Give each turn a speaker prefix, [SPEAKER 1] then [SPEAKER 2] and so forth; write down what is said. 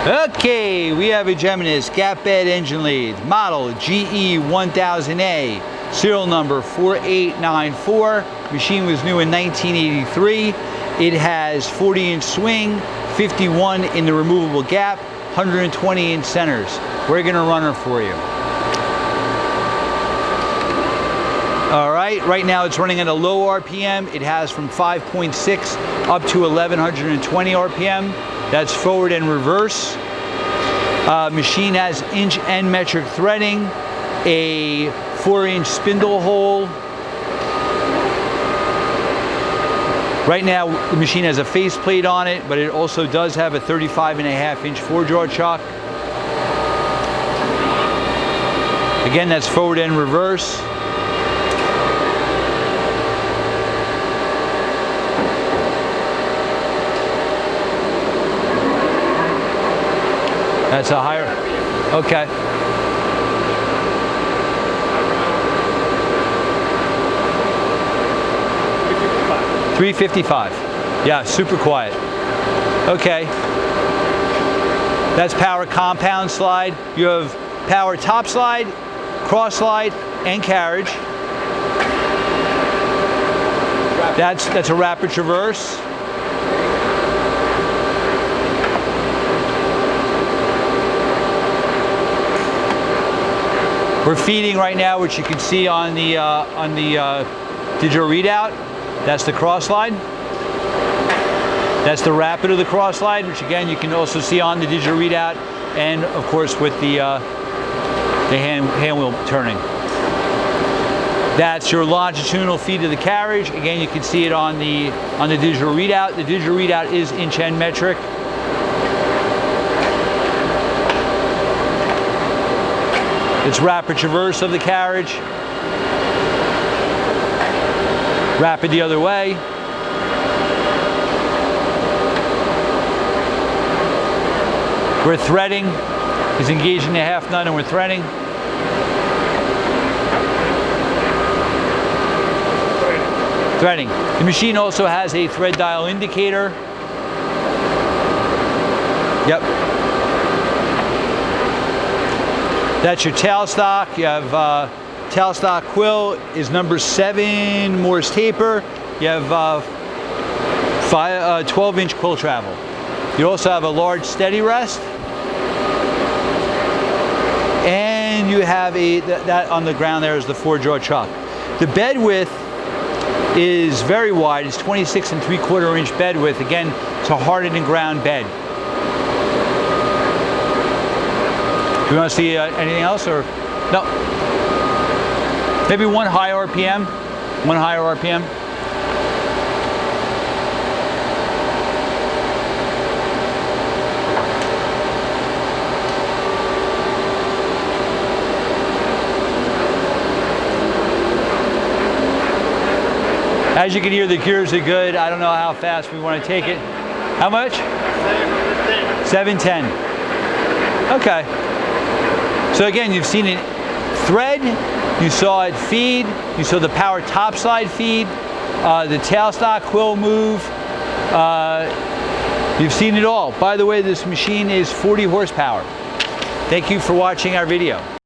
[SPEAKER 1] Okay, we have a GEMINIS gap bed engine lathe, model GE1000A, serial number 4894. Machine was new in 1983. It has 40-inch swing, 51 in the removable gap, 120 in centers. We're going to run her for you. All right now it's running at a low RPM. It has from 5.6 up to 1120 RPM. That's forward and reverse. Machine has inch and metric threading, a 4-inch spindle hole. Right now the machine has a faceplate on it, but it also does have a 35.5-inch 4-jaw chuck. Again, that's forward and reverse. That's a higher, okay. $355. Yeah, super quiet. Okay. That's power compound slide. You have power top slide, cross slide, and carriage. That's a rapid traverse. We're feeding right now, which you can see on the digital readout. That's the cross slide. That's the rapid of the cross slide, which again you can also see on the digital readout, and of course with the hand wheel turning. That's your longitudinal feed of the carriage. Again, you can see it on the digital readout. The digital readout is inch and metric. It's rapid traverse of the carriage. Rapid the other way. We're threading. He's engaging the half nut and we're threading. Threading. The machine also has a thread dial indicator. Yep. That's your tailstock. You have tailstock quill is number 7 Morse taper. You have 12-inch quill travel. You also have a large steady rest. And you have that on the ground there is the 4-jaw chuck. The bed width is very wide. It's 26 3/4 inch bed width. Again, it's a hardened and ground bed. Do you want to see anything else, or no? Maybe one higher RPM. One higher RPM. As you can hear, the gears are good. I don't know how fast we want to take it. How much? 710. Okay. So again, you've seen it thread, you saw it feed, you saw the power top slide feed, the tailstock quill move. You've seen it all. By the way, this machine is 40 horsepower. Thank you for watching our video.